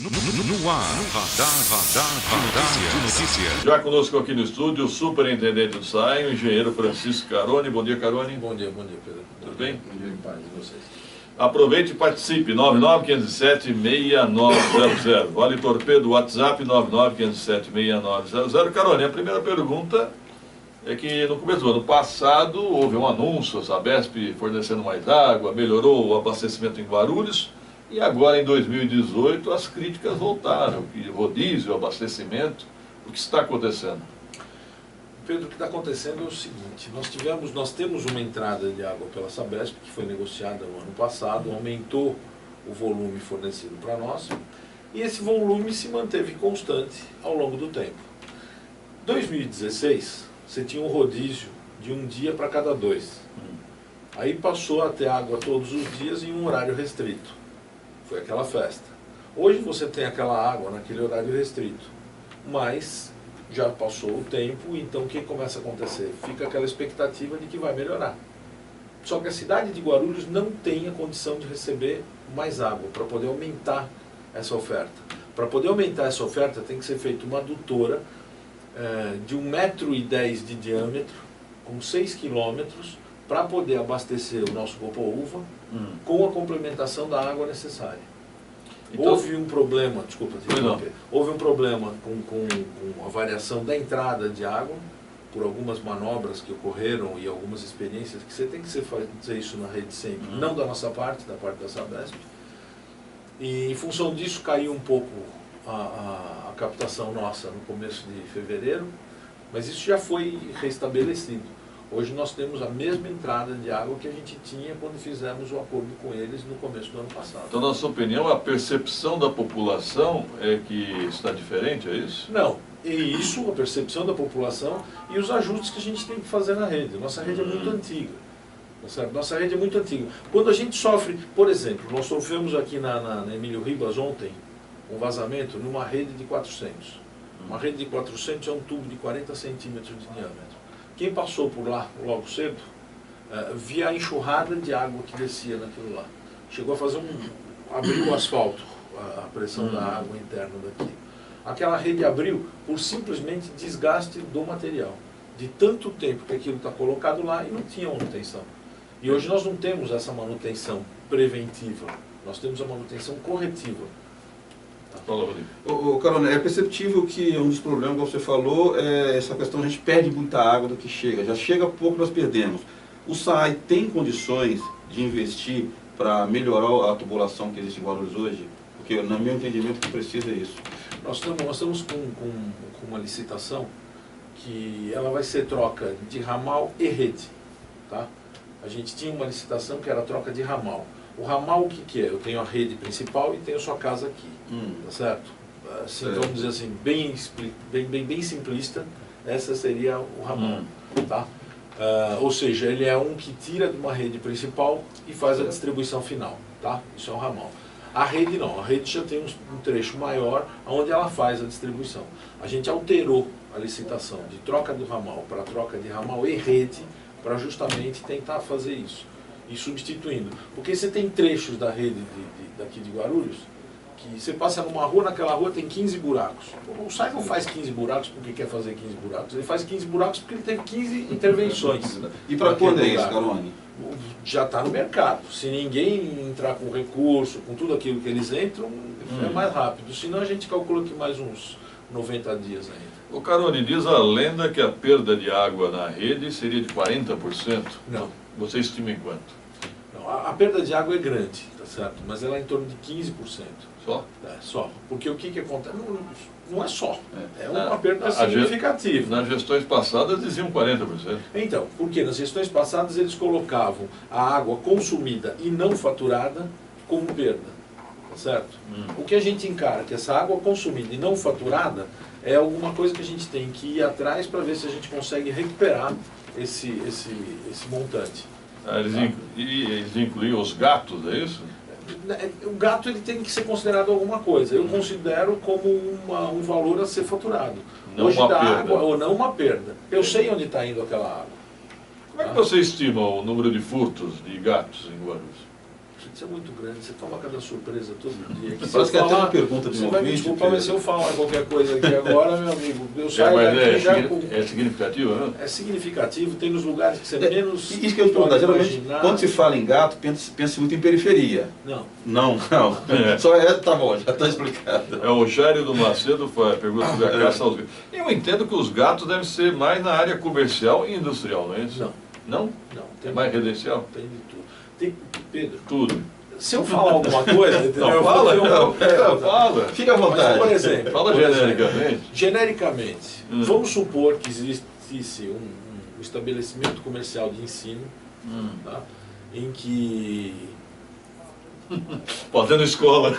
No ar, Radar de Notícias. Já conosco aqui no estúdio, o superintendente do SAI, o engenheiro Francisco Caroni. Bom dia, Caroni. Bom dia, Pedro. Tudo bem? Bom dia, em paz de vocês. Aproveite e participe, 99507-6900. Vale Torpedo, WhatsApp, 99507-6900. Caroni, a primeira pergunta é que no começo do ano passado houve um anúncio, a Sabesp fornecendo mais água, melhorou o abastecimento em Guarulhos, e agora em 2018 as críticas voltaram, que rodízio, abastecimento, o que está acontecendo? Pedro, o que está acontecendo é o seguinte, nós temos uma entrada de água pela Sabesp, que foi negociada no ano passado, aumentou o volume fornecido para nós, e esse volume se manteve constante ao longo do tempo. Em 2016, você tinha um rodízio de um dia para cada dois. Aí passou a ter água todos os dias em um horário restrito. Foi aquela festa. Hoje você tem aquela água naquele horário restrito, mas já passou o tempo, então o que começa a acontecer? Fica aquela expectativa de que vai melhorar. Só que a cidade de Guarulhos não tem a condição de receber mais água para poder aumentar essa oferta. Para poder aumentar essa oferta tem que ser feita uma adutora de 1,10 m de diâmetro, com 6 km, para poder abastecer o nosso Copaúva com a complementação da água necessária. Então, houve um problema, houve um problema com a variação da entrada de água, por algumas manobras que ocorreram e algumas experiências que você tem que fazer isso na rede sempre, não da nossa parte, da parte da Sabesp. E em função disso caiu um pouco a captação nossa no começo de fevereiro, mas isso já foi restabelecido. Hoje nós temos a mesma entrada de água que a gente tinha quando fizemos o acordo com eles no começo do ano passado. Então, na sua opinião, a percepção da população é que está diferente, é isso? Não, é isso, a percepção da população e os ajustes que a gente tem que fazer na rede. Nossa rede é muito antiga. Nossa rede é muito antiga. Quando a gente sofre, por exemplo, nós sofremos aqui na Emílio Ribas ontem um vazamento numa rede de 400. Uma rede de 400 é um tubo de 40 centímetros de diâmetro. Quem passou por lá logo cedo, via a enxurrada de água que descia naquilo lá. Chegou a fazer abriu o asfalto, a pressão da água interna daqui. Aquela rede abriu por simplesmente desgaste do material. De tanto tempo que aquilo está colocado lá e não tinha manutenção. E hoje nós não temos essa manutenção preventiva, nós temos a manutenção corretiva. Carol, é perceptível que um dos problemas que você falou é essa questão, a gente perde muita água do que chega, já chega pouco, nós perdemos. O SAI tem condições de investir para melhorar a tubulação que existe em Guarulhos hoje? Porque, no meu entendimento, o que precisa é isso. Nós estamos com uma licitação que ela vai ser troca de ramal e rede. Tá? A gente tinha uma licitação que era troca de ramal. O ramal, o que é? Eu tenho a rede principal e tenho a sua casa aqui, tá certo? Assim, vamos dizer assim, bem simplista, essa seria o ramal, tá? Ou seja, ele é um que tira de uma rede principal e faz a distribuição final, tá? Isso é um ramal. A rede não, a rede já tem um trecho maior onde ela faz a distribuição. A gente alterou a licitação de troca do ramal para troca de ramal e rede para justamente tentar fazer isso. E substituindo. Porque você tem trechos da rede daqui de Guarulhos, que você passa numa rua, naquela rua tem 15 buracos. O SAI não faz 15 buracos porque quer fazer 15 buracos, ele faz 15 buracos porque ele teve 15 intervenções. E para quando é isso, Caroni? Já está no mercado. Se ninguém entrar com recurso, com tudo aquilo que eles entram, é mais rápido. Senão a gente calcula que mais uns 90 dias ainda. O Caroni, diz a lenda que a perda de água na rede seria de 40%. Não. Você estima em quanto? A perda de água é grande, tá certo? Mas ela é em torno de 15%. Só? Só. Porque o que acontece? Não é só. É uma perda significativa. Nas gestões passadas diziam 40%. Então, porque nas gestões passadas eles colocavam a água consumida e não faturada como perda, tá certo? O que a gente encara que essa água consumida e não faturada é alguma coisa que a gente tem que ir atrás para ver se a gente consegue recuperar esse montante. Eles incluíam os gatos, é isso? O gato ele tem que ser considerado alguma coisa. Eu considero como um valor a ser faturado. Não hoje uma da perda. Água, ou não uma perda. Eu sei onde está indo aquela água. Como é que você estima o número de furtos de gatos em Guarulhos? Isso é muito grande, você toma cada surpresa todo dia. Que Parece que até uma pergunta de você um vai me ouvinte, desculpar, mas se eu falar qualquer coisa aqui agora, meu amigo, eu saio Mas daqui já com... é significativo, né? É significativo, tem nos lugares que você menos... Isso que eu ia te perguntar, pode geralmente, imaginar. quando se fala em gato, pensa muito em periferia. Não. Não. É. Só tá bom, já está explicado. É o Jairo do Macedo pergunta sobre a caça aos gatos. Eu entendo que os gatos devem ser mais na área comercial e industrial, não é isso? Não. Não? Não. É mais residencial? Tem de tudo. Tem, Pedro, Tudo. se eu falar alguma coisa, entendeu? Não, Eu vou fala, ter um- não, fala. Fica à vontade. Mas, por exemplo, Fala por exemplo, genericamente. genericamente, vamos supor que existisse um estabelecimento comercial de ensino, tá? Em que... Fazendo escola.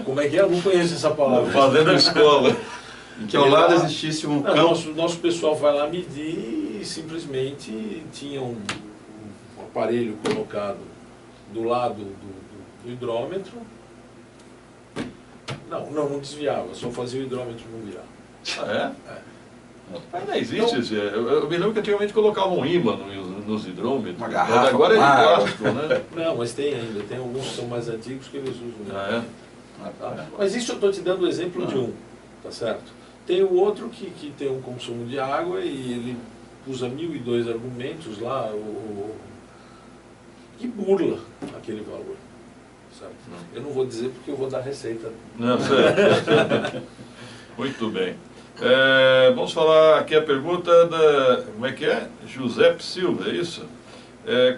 Como é que é? Eu não conheço essa palavra. Fazendo escola. Que ao lado existisse um Não, campo. nosso pessoal vai lá medir e simplesmente tinha um aparelho colocado do lado do hidrômetro. Não desviava, só fazia o hidrômetro não virar. Ah, é? Ainda existe esse. Eu me lembro que antigamente colocavam um ímã nos hidrômetros. Uma garrafa Mas agora é de com água. plástico, né? Não, mas tem ainda, tem alguns que são mais antigos que eles usam. Ah, Tá? Mas isso eu estou te dando o exemplo de um, tá certo? Tem o outro que tem um consumo de água e ele usa 1002 argumentos lá e burla aquele valor. Certo? Eu não vou dizer porque eu vou dar receita. Não, certo. Muito bem. Vamos falar aqui a pergunta da... Como é que é? Giuseppe Silva, é isso?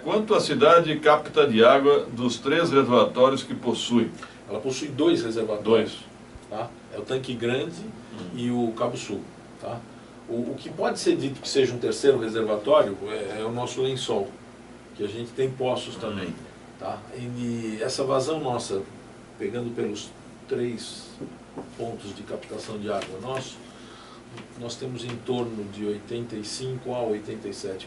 Quanto a cidade capta de água dos 3 reservatórios que possui? Ela possui 2 reservatórios. 2. Tá? É o Tanque Grande e o Cabo Sul. Tá? O que pode ser dito que seja um terceiro reservatório é o nosso lençol, que a gente tem poços também. Tá? E essa vazão nossa, pegando pelos 3 pontos de captação de água nosso, nós temos em torno de 85% a 87%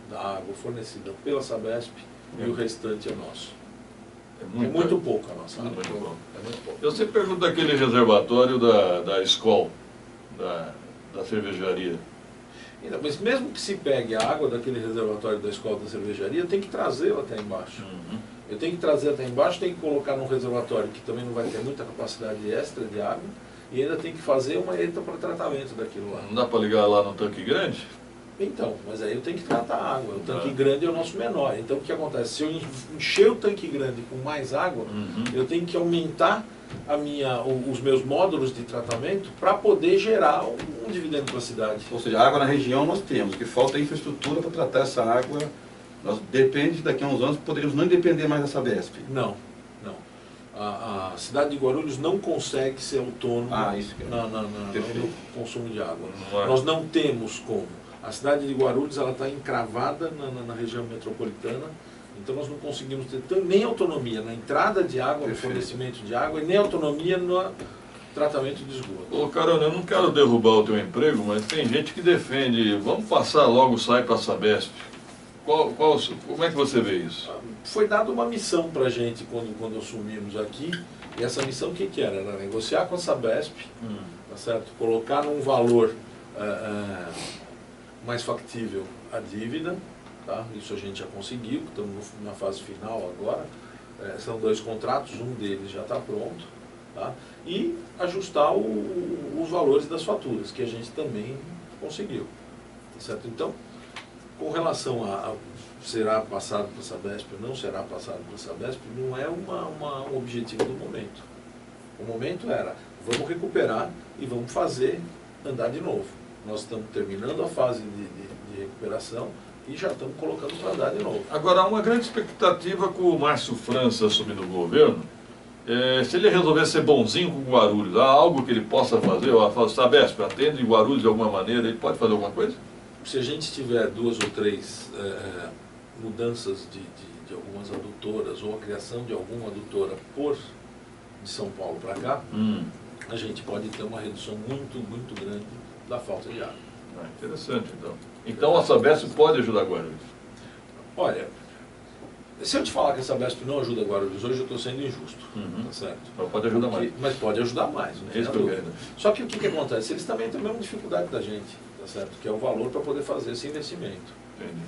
da água fornecida pela Sabesp e o restante é nosso. É muito pouco a nossa água. Muito pouco. É muito pouco. Eu sempre pergunto daquele reservatório da Skol, da cervejaria. Ainda, mas mesmo que se pegue a água daquele reservatório da escola da cervejaria, tem que trazê-la até embaixo. Eu tenho que trazer até embaixo, tenho que colocar num reservatório que também não vai ter muita capacidade extra de água, e ainda tem que fazer uma ETA para tratamento daquilo lá. Não dá para ligar lá no tanque grande? Então, mas aí eu tenho que tratar a água. O tanque grande é o nosso menor. Então o que acontece? Se eu encher o tanque grande com mais água, eu tenho que aumentar os meus módulos de tratamento para poder gerar um dividendo para a cidade. Ou seja, água na região nós temos, o que falta é infraestrutura para tratar essa água. Nós depende, daqui a uns anos, poderíamos não depender mais da Sabesp. Não. A cidade de Guarulhos não consegue ser autônoma Isso que é. no consumo de água. Não é. Nós não temos como. A cidade de Guarulhos ela encravada na região metropolitana, então nós não conseguimos ter nem autonomia na entrada de água, no fornecimento de água, e nem autonomia no tratamento de esgoto. Ô Carol, eu não quero derrubar o teu emprego, mas tem gente que defende, vamos passar logo o SAI para a Sabesp. Como é que você vê isso? Foi dada uma missão para a gente quando assumimos aqui, e essa missão o que era? Era negociar com a Sabesp, tá certo? Colocar num valor mais factível a dívida, tá? Isso a gente já conseguiu, estamos na fase final agora. São 2 contratos, um deles já está pronto, tá? E ajustar os valores das faturas, que a gente também conseguiu, tá certo? Então, com relação a será passado para a Sabesp ou não será passado para a Sabesp, não é um objetivo do momento. O momento era, vamos recuperar e vamos fazer andar de novo. Nós estamos terminando a fase de recuperação e já estamos colocando para andar de novo. Agora, há uma grande expectativa com o Márcio França assumindo o governo. Se ele resolver ser bonzinho com Guarulhos, há algo que ele possa fazer? A Sabesp atende Guarulhos de alguma maneira, ele pode fazer alguma coisa? Se a gente tiver 2 ou 3 mudanças de algumas adutoras ou a criação de alguma adutora de São Paulo para cá, a gente pode ter uma redução muito, muito grande da falta de água. Interessante, então. Então a Sabesp pode ajudar Guarulhos? Olha, se eu te falar que a Sabesp não ajuda Guarulhos hoje, eu estou sendo injusto, tá certo? Mas pode ajudar mais. Mas pode ajudar mais, não tem Isso que eu dúvida. quero. Só que o que acontece? Eles também têm a mesma dificuldade da gente, tá certo? Que é o valor para poder fazer esse investimento. Entendi.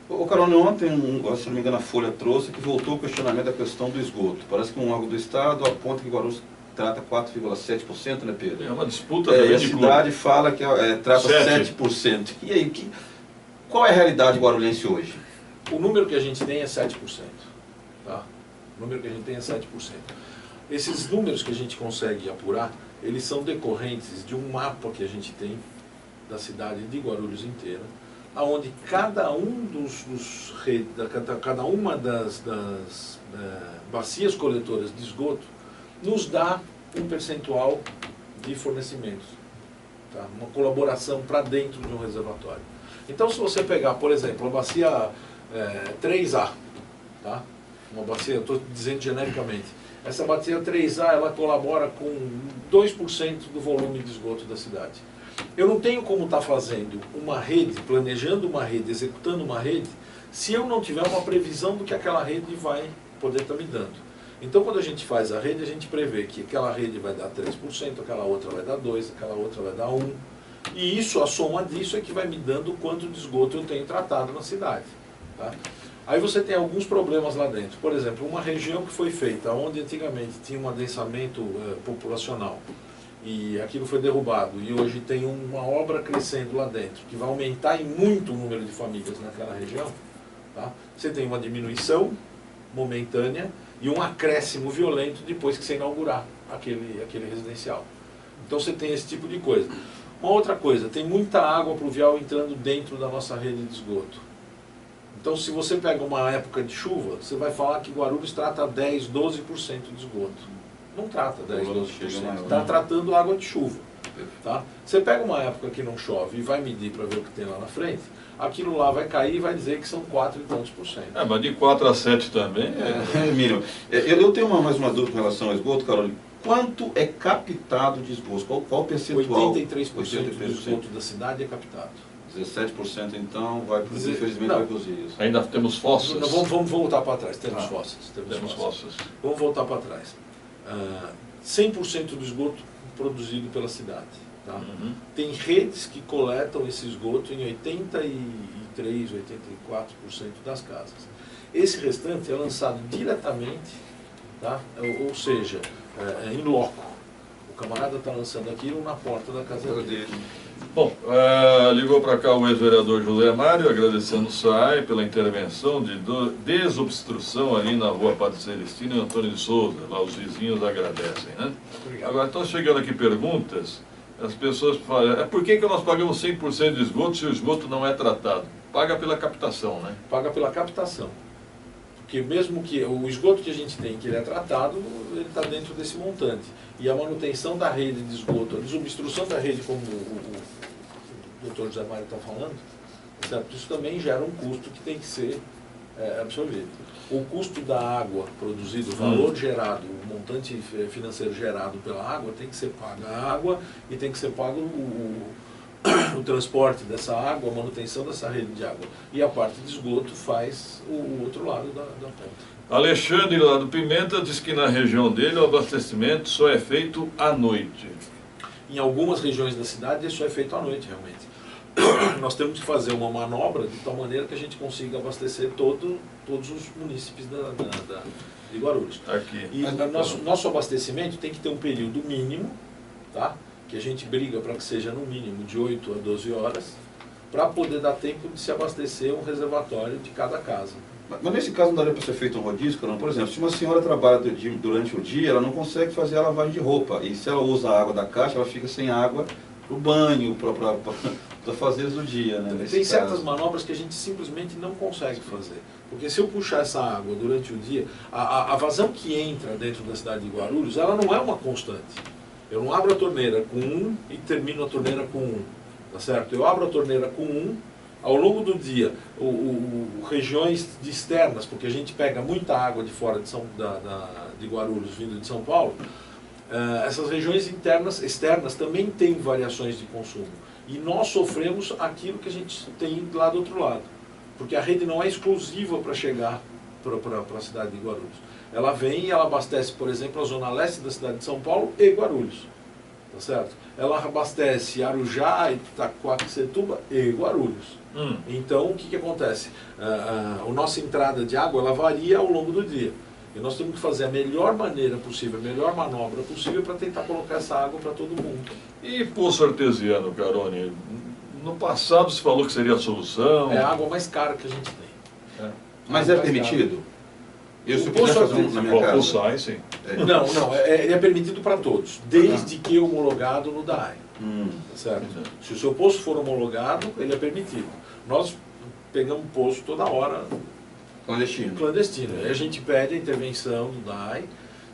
O Carol, ontem, se não me engano, a Folha trouxe que voltou o questionamento da questão do esgoto. Parece que um órgão do Estado aponta que Guarulhos trata 4,7%, né, Pedro? É uma disputa E também a de cidade fala que trata 7. 7%. E aí, qual é a realidade guarulhense hoje? O número que a gente tem é 7%. Tá? O número que a gente tem é 7%. Esses números que a gente consegue apurar, eles são decorrentes de um mapa que a gente tem da cidade de Guarulhos inteira, onde cada uma das bacias coletoras de esgoto nos dá um percentual de fornecimentos, tá? Uma colaboração para dentro de um reservatório. Então, se você pegar, por exemplo, a bacia 3A, tá? Uma bacia, estou dizendo genericamente, essa bacia 3A ela colabora com 2% do volume de esgoto da cidade. Eu não tenho como estar fazendo uma rede, planejando uma rede, executando uma rede, se eu não tiver uma previsão do que aquela rede vai poder estar me dando. Então, quando a gente faz a rede, a gente prevê que aquela rede vai dar 3%, aquela outra vai dar 2%, aquela outra vai dar 1%. E isso, a soma disso é que vai me dando o quanto de esgoto eu tenho tratado na cidade. Tá? Aí você tem alguns problemas lá dentro. Por exemplo, uma região que foi feita, onde antigamente tinha um adensamento populacional, e aquilo foi derrubado, e hoje tem uma obra crescendo lá dentro, que vai aumentar em muito o número de famílias naquela região, tá? Você tem uma diminuição momentânea e um acréscimo violento depois que você inaugurar aquele residencial. Então você tem esse tipo de coisa. Uma outra coisa, tem muita água pluvial entrando dentro da nossa rede de esgoto. Então, se você pega uma época de chuva, você vai falar que Guarulhos trata 10, 12% de esgoto. Não trata 10, 12%, está tratando água de chuva. Tá? Você pega uma época que não chove e vai medir para ver o que tem lá na frente, aquilo lá vai cair e vai dizer que são 4 e tantos por cento. Mas de 4 a 7 também. Mínimo. Eu tenho mais uma dúvida com relação ao esgoto, Carol. Quanto é captado de esgoto? Qual o percentual? 83% do esgoto da cidade é captado. 17% então vai para infelizmente vai para os rios. Ainda temos fossas. Não, vamos voltar para trás. Temos fossas. Temos fossas. Vamos voltar para trás. 100% do esgoto produzido pela cidade. Tá? Uhum. Tem redes que coletam esse esgoto em 83, 84% das casas. Esse restante é lançado diretamente, tá? Ou seja, em loco. O camarada está lançando aquilo na porta da casa dele. Bom, ligou para cá o ex-vereador José Mário, agradecendo o SAI pela intervenção de desobstrução ali na rua Padre Celestino e Antônio de Souza. Lá os vizinhos agradecem, né? Obrigado. Agora, estão chegando aqui perguntas, as pessoas falam, por que nós pagamos 100% de esgoto se o esgoto não é tratado? Paga pela captação, né? Paga pela captação. Porque mesmo que o esgoto que a gente tem, que ele é tratado, ele está dentro desse montante. E a manutenção da rede de esgoto, a desobstrução da rede, como o Dr. José Mário está falando, certo? Isso também gera um custo que tem que ser absorvido. O custo da água produzida, o valor gerado, o montante financeiro gerado pela água, tem que ser pago a água e tem que ser pago o transporte dessa água, a manutenção dessa rede de água. E a parte de esgoto faz o outro lado da ponta. Alexandre, lá do Pimenta, diz que na região dele o abastecimento só é feito à noite. Em algumas regiões da cidade isso é feito à noite, realmente. Nós temos que fazer uma manobra de tal maneira que a gente consiga abastecer todos os munícipes de Guarulhos. Aqui. E nosso abastecimento tem que ter um período mínimo, tá? Que a gente briga para que seja no mínimo de 8 a 12 horas, para poder dar tempo de se abastecer um reservatório de cada casa. Mas nesse caso não daria para ser feito um rodízio, não? Por exemplo, se uma senhora trabalha durante o dia, ela não consegue fazer a lavagem de roupa. E se ela usa a água da caixa, ela fica sem água para o banho, para fazer do dia, né? Tem certas manobras que a gente simplesmente não consegue fazer. Porque se eu puxar essa água durante o dia, a vazão que entra dentro da cidade de Guarulhos, ela não é uma constante. Eu não abro a torneira com 1 e termino a torneira com 1, tá certo? Eu abro a torneira com 1, ao longo do dia, regiões externas, porque a gente pega muita água de fora de Guarulhos, vindo de São Paulo, essas regiões externas também têm variações de consumo. E nós sofremos aquilo que a gente tem lá do outro lado. Porque a rede não é exclusiva para chegar para a cidade de Guarulhos. Ela vem e ela abastece, por exemplo, a zona leste da cidade de São Paulo e Guarulhos. Tá certo? Ela abastece Arujá, Itaquaquecetuba e Guarulhos. Então, o que acontece? A nossa entrada de água, ela varia ao longo do dia. E nós temos que fazer a melhor maneira possível, a melhor manobra possível para tentar colocar essa água para todo mundo. E poço artesiano, Carone? No passado se falou que seria a solução. É a água mais cara que a gente tem. Mas é permitido? Eu, se eu O quiser poço fazer um na minha casa. O SAI, sim. Não, ele é permitido para todos, desde que homologado no DAE. Tá certo? Se o seu poço for homologado, ele é permitido. Nós pegamos poço toda hora clandestino. Aí a gente pede a intervenção do DAE,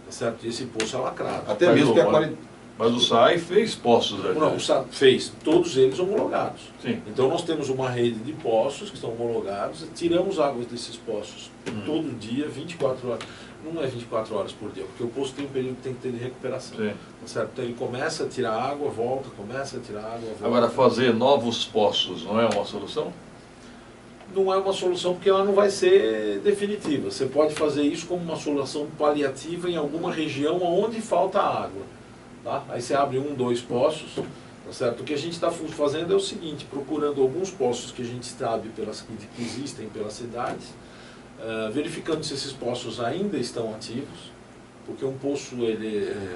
tá certo? E esse poço é lacrado. Até mesmo que a qualidade... Mas o SAI fez poços ali. Não, o SAI fez, todos eles homologados. Sim. Então nós temos uma rede de poços que estão homologados, tiramos águas desses poços todo dia, 24 horas. Não é 24 horas por dia, porque o poço tem um período que tem que ter de recuperação. Sim. Tá certo? Então ele começa a tirar água, volta, começa a tirar água, volta. Agora, fazer novos poços não é uma solução? Não é uma solução porque ela não vai ser definitiva. Você pode fazer isso como uma solução paliativa em alguma região onde falta água. Tá? Aí você abre 1, 2 poços, tá certo? O que a gente está fazendo é o seguinte, procurando alguns poços que a gente sabe que existem pelas cidades, verificando se esses poços ainda estão ativos, porque um poço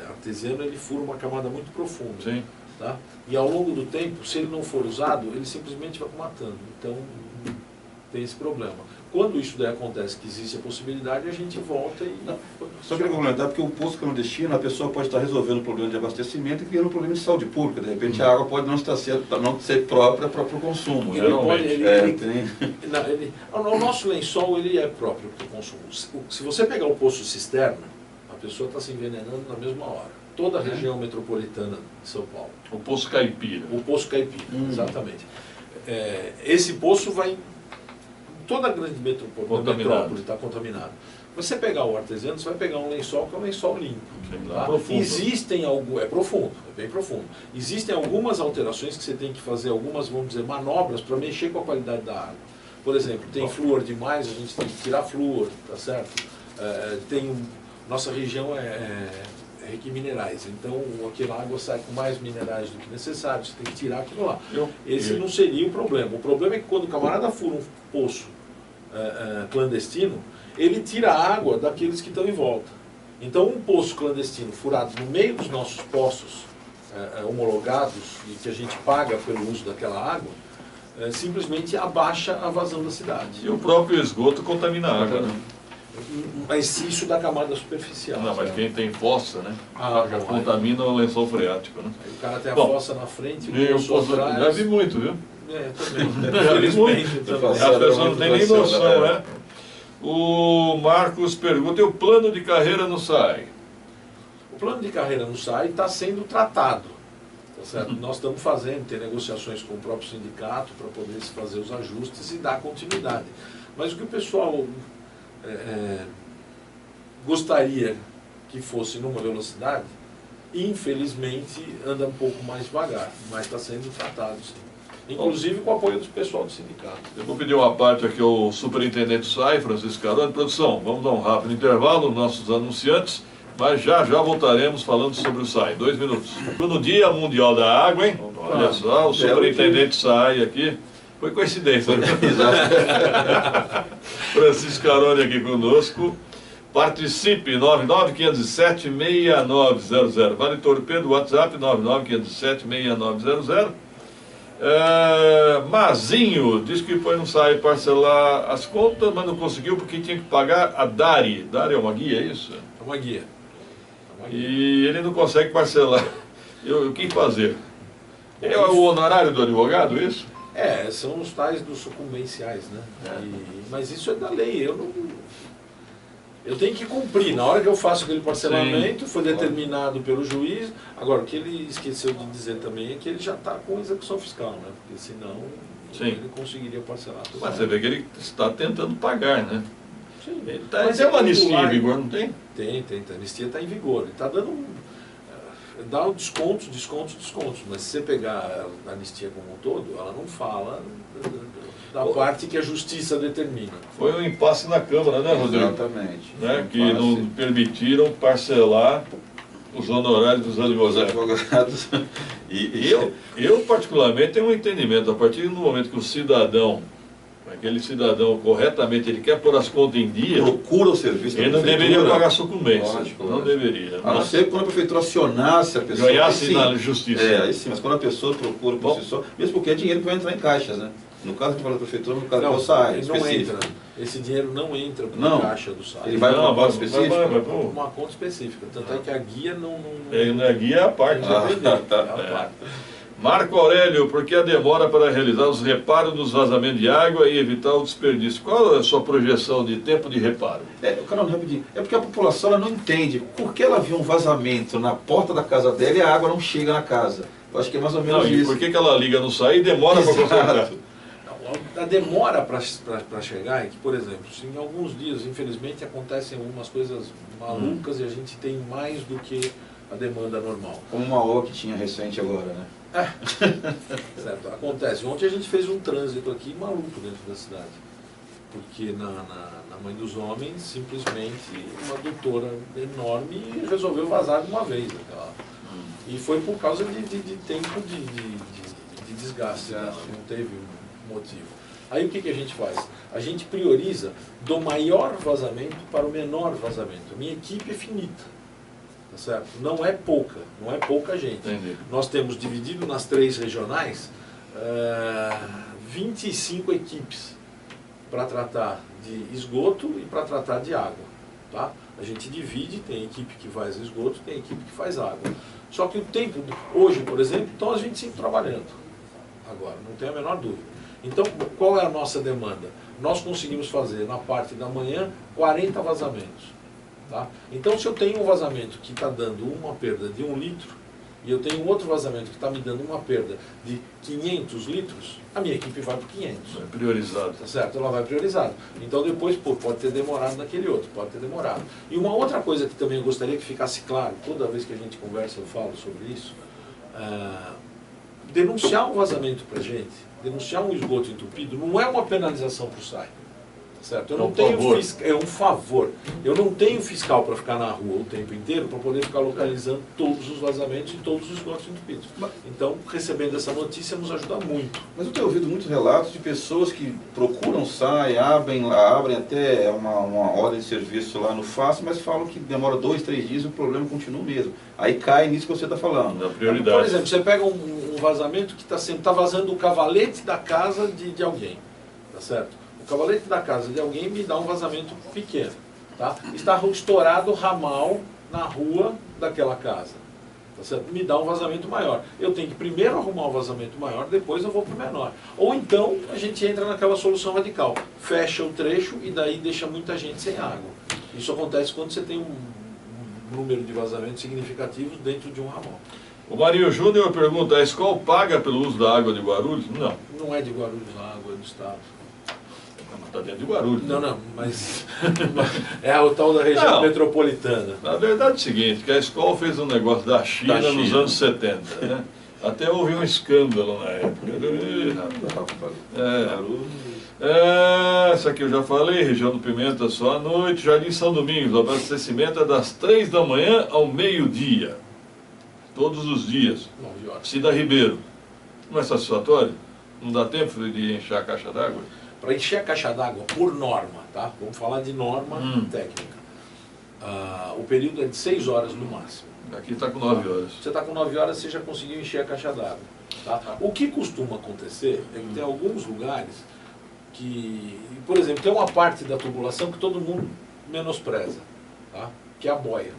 artesiano ele fura uma camada muito profunda. Sim. Tá? E ao longo do tempo, se ele não for usado, ele simplesmente vai matando. Então tem esse problema. Quando isso daí acontece, que existe a possibilidade, a gente volta e... Só queria complementar, porque o poço clandestino, a pessoa pode estar resolvendo um problema de abastecimento e criando um problema de saúde pública. De repente a água pode não ser própria para o consumo. O nosso lençol ele é próprio para o consumo. Se você pegar o poço cisterna, a pessoa está se envenenando na mesma hora. Toda a região metropolitana de São Paulo. O poço caipira. O poço caipira, exatamente. Esse poço vai... Toda a grande metrópole está contaminada. Você pegar o artesiano, você vai pegar um lençol que é um lençol limpo. Tá? Existem é profundo, é bem profundo. Existem algumas alterações que você tem que fazer, algumas, vamos dizer, manobras para mexer com a qualidade da água. Por exemplo, tem flúor demais, a gente tem que tirar flúor, tá certo? Nossa região é rica em minerais, então aquela água sai com mais minerais do que necessário, você tem que tirar aquilo lá. Esse não seria o problema. O problema é que quando o camarada fura um poço clandestino, ele tira a água daqueles que estão em volta. Então um poço clandestino furado no meio dos nossos poços homologados e que a gente paga pelo uso daquela água, simplesmente abaixa a vazão da cidade. E o próprio esgoto contamina a água, né? Mas isso da camada superficial. Não, mas quem tem fossa, né? Já bom, contamina o lençol freático, né? Aí o cara tem a fossa na frente e o poço atrás. Já vi muito, viu? Também. Já vi muito. Também. A pessoa não tem nem noção, né? O Marcos pergunta, e o plano de carreira no SAI? O plano de carreira no SAI está sendo tratado. Tá certo? Nós estamos tem negociações com o próprio sindicato para poder se fazer os ajustes e dar continuidade. Mas o que o pessoal gostaria que fosse numa velocidade, infelizmente anda um pouco mais devagar, mas está sendo tratado, sim. Inclusive com o apoio do pessoal do sindicato. Eu vou pedir uma parte aqui ao superintendente SAI, Francisco Carone. Produção, vamos dar um rápido intervalo, nossos anunciantes, mas já voltaremos falando sobre o SAI. 2 minutos. No Dia Mundial da Água, hein? Olha só, o superintendente SAI aqui. Foi coincidência, né? Francisco Carone aqui conosco. Participe, 99507-6900. Vale Torpedo, WhatsApp, 99507-6900. Mazinho, diz que foi no SAI parcelar as contas, mas não conseguiu porque tinha que pagar a DARI. DARI é uma guia, é isso? É uma guia. E ele não consegue parcelar. O que fazer? É o honorário do advogado, isso? São os tais dos sucumbenciais, né? Mas isso é da lei, eu tenho que cumprir. Na hora que eu faço aquele parcelamento, foi determinado pelo juiz. Agora, o que ele esqueceu de dizer também é que ele já está com execução fiscal, né? Porque senão ele conseguiria parcelar tudo. Mas você vê que ele está tentando pagar, né? Sim. Mas é uma anistia em vigor, não tem? Tem. A anistia está em vigor. Ele está dando... dá descontos, mas se você pegar a anistia como um todo, ela não fala da parte que a justiça determina. Foi um impasse na Câmara, né, Rodrigo? Exatamente. Né, que não permitiram parcelar os honorários dos advogados. Eu particularmente tenho um entendimento, a partir do momento que o cidadão, aquele cidadão corretamente, ele quer pôr as contas em dia, procura o serviço da ele não prefeitura. deveria pagar sucumbência. Lógico, Não lógico. deveria. A não ser quando a prefeitura acionasse a pessoa. Ganhasse aí sim. na justiça. Aí sim, mas quando a pessoa procura por si só, mesmo porque é dinheiro que vai entrar em caixas, né? No caso que fala da prefeitura, no caso do SAI, ele não específico. entra. Esse dinheiro não entra Não. na caixa do SAI. Ele vai para uma conta específica? Vai pra Uma conta específica. Tanto é que a guia não a guia é a parte. vai vender, é a parte. Marco Aurélio, por que a demora para realizar os reparos dos vazamentos de água e evitar o desperdício? Qual é a sua projeção de tempo de reparo? Carol, rapidinho. É porque a população ela não entende por que ela viu um vazamento na porta da casa dela e a água não chega na casa. Eu acho que é mais ou menos Não, e isso. por que ela liga no SAI e demora para consertar? Exato. A demora para chegar é que, por exemplo, se em alguns dias, infelizmente, acontecem algumas coisas malucas e a gente tem mais do que a demanda normal. Como uma obra que tinha recente agora, né? Certo, acontece. Ontem a gente fez um trânsito aqui maluco dentro da cidade. Porque na Mãe dos Homens, simplesmente, uma doutora enorme resolveu vazar de uma vez. E foi por causa de tempo de desgaste, né? Não teve motivo. Aí o que a gente faz? A gente prioriza do maior vazamento para o menor vazamento. A minha equipe é finita, tá certo? Não é pouca gente. Entendi. Nós temos dividido nas 3 regionais 25 equipes para tratar de esgoto e para tratar de água. Tá? A gente divide, tem equipe que faz esgoto, tem equipe que faz água. Só que o tempo, hoje, por exemplo, então a gente sempre trabalhando. Agora, não tem a menor dúvida. Então, qual é a nossa demanda? Nós conseguimos fazer, na parte da manhã, 40 vazamentos. Tá? Então, se eu tenho um vazamento que está dando uma perda de 1 litro, e eu tenho outro vazamento que está me dando uma perda de 500 litros, a minha equipe vai para 500. É priorizado. Tá certo? Ela vai priorizado. Então depois, pode ter demorado naquele outro, pode ter demorado. E uma outra coisa que também eu gostaria que ficasse claro, toda vez que a gente conversa eu falo sobre isso, denunciar um vazamento para a gente, denunciar um esgoto entupido, não é uma penalização para o SAI. Certo? Eu não tenho é um favor. Eu não tenho fiscal para ficar na rua o tempo inteiro para poder ficar localizando todos os vazamentos e todos os esgotos entupidos. Então, recebendo essa notícia nos ajuda muito. Mas eu tenho ouvido muitos relatos de pessoas que procuram SAI, abrem até uma ordem de serviço lá no FACE, mas falam que demora 2, 3 dias e o problema continua o mesmo. Aí cai nisso que você está falando. Da prioridade. Por exemplo, você pega um vazamento que está vazando o cavalete da casa de alguém. Tá certo? O cavalete da casa de alguém me dá um vazamento pequeno. Tá? Está estourado o ramal na rua daquela casa. Tá certo? Me dá um vazamento maior. Eu tenho que primeiro arrumar o vazamento maior, depois eu vou para o menor. Ou então a gente entra naquela solução radical. Fecha o trecho e daí deixa muita gente sem água. Isso acontece quando você tem um número de vazamentos significativos dentro de um ramal. O Marinho Júnior pergunta, a escola paga pelo uso da água de Guarulhos? Não. Não é de Guarulhos a água, é do Estado. Está dentro de Guarulhos. Não, mas é o tal da região metropolitana. Na verdade é o seguinte, que a escola fez um negócio da China nos anos 70, né? Até houve um escândalo na época. Essa aqui eu já falei, região do Pimenta só à noite, Jardim São Domingos, o abastecimento é das 3 da manhã ao meio-dia. Todos os dias. 9 horas. Cida Ribeiro. Não é satisfatório? Não dá tempo de encher a caixa d'água? Para encher a caixa d'água por norma, tá? Vamos falar de norma técnica. O período é de 6 horas no máximo. Aqui está com 9 horas. Você está com 9 horas, você já conseguiu encher a caixa d'água. Tá? O que costuma acontecer é que tem alguns lugares que, por exemplo, tem uma parte da tubulação que todo mundo menospreza, tá? Que é a boia,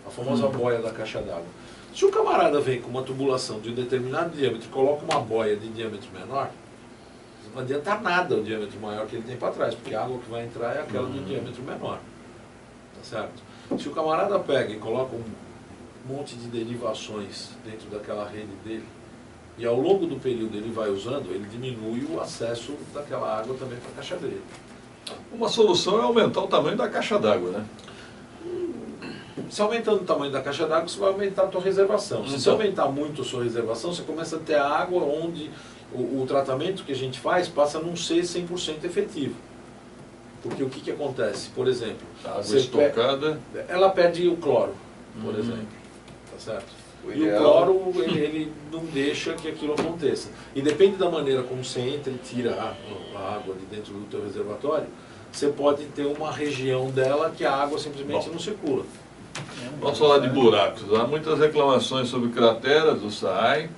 a famosa boia da caixa d'água. Se o camarada vem com uma tubulação de um determinado diâmetro e coloca uma boia de diâmetro menor, não adianta nada o diâmetro maior que ele tem para trás, porque a água que vai entrar é aquela do diâmetro menor. Tá certo? Se o camarada pega e coloca um monte de derivações dentro daquela rede dele, e ao longo do período ele vai usando, ele diminui o acesso daquela água também para a caixa dele. Uma solução é aumentar o tamanho da caixa d'água, né? Se aumentando o tamanho da caixa d'água, você vai aumentar a sua reservação. Se você aumentar muito a sua reservação, você começa a ter água onde o tratamento que a gente faz passa a não ser 100% efetivo. Porque o que acontece? Por exemplo, a água estocada... ela perde o cloro, por exemplo. tá certo? O E o ideal- cloro, ele não deixa que aquilo aconteça. E depende da maneira como você entra e tira a água de dentro do teu reservatório, você pode ter uma região dela que a água simplesmente não circula. Vamos falar de buracos. Há muitas reclamações sobre crateras do SAAI.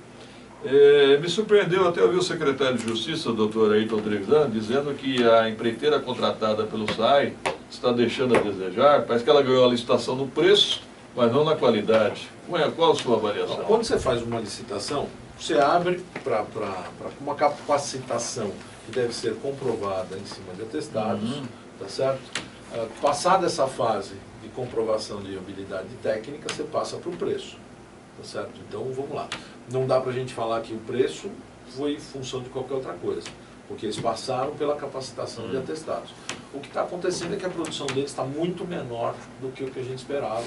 Me surpreendeu até ouvir o secretário de Justiça, o doutor Ayrton Trevisan, dizendo que a empreiteira contratada pelo SAAI está deixando a desejar. Parece que ela ganhou a licitação no preço, mas não na qualidade. Qual a sua avaliação? Quando você faz uma licitação, você abre para uma capacitação que deve ser comprovada em cima de atestados, tá certo? Passada essa fase de comprovação de habilidade técnica, você passa para o preço, tá certo? Então, vamos lá. Não dá para a gente falar que o preço foi em função de qualquer outra coisa, porque eles passaram pela capacitação de atestados. O que está acontecendo é que a produção deles está muito menor do que o que a gente esperava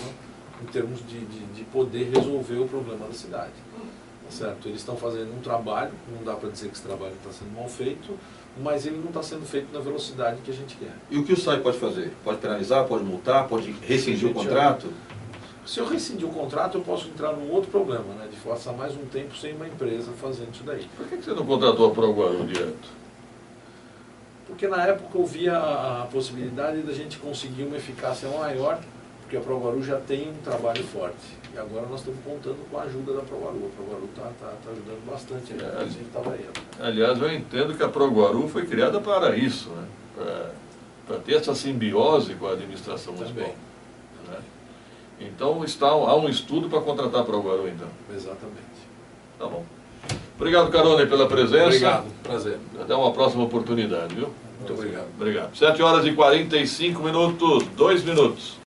em termos de poder resolver o problema da cidade. Tá certo? Eles estão fazendo um trabalho, não dá para dizer que esse trabalho está sendo mal feito, mas ele não está sendo feito na velocidade que a gente quer. E o que o SAAI pode fazer? Pode penalizar, pode multar, pode rescindir o contrato? Se eu rescindir o contrato, eu posso entrar num outro problema, né? De passar mais um tempo sem uma empresa fazendo isso daí. Por que você não contratou a ProGuaru direto? Porque na época eu via a possibilidade da gente conseguir uma eficácia maior, porque a ProGuaru já tem um trabalho forte. E agora nós estamos contando com a ajuda da ProGuaru. A ProGuaru está ajudando bastante, a gente estava aí. Aliás, eu entendo que a ProGuaru foi criada para isso, né? Para ter essa simbiose com a administração municipal. Também. Né? Então há um estudo para contratar a ProGuaru, então. Exatamente. Tá bom. Obrigado, Carone, pela presença. Obrigado, prazer. Até uma próxima oportunidade, viu? Muito obrigado. Obrigado. 7 horas e 45 minutos, 2 minutos.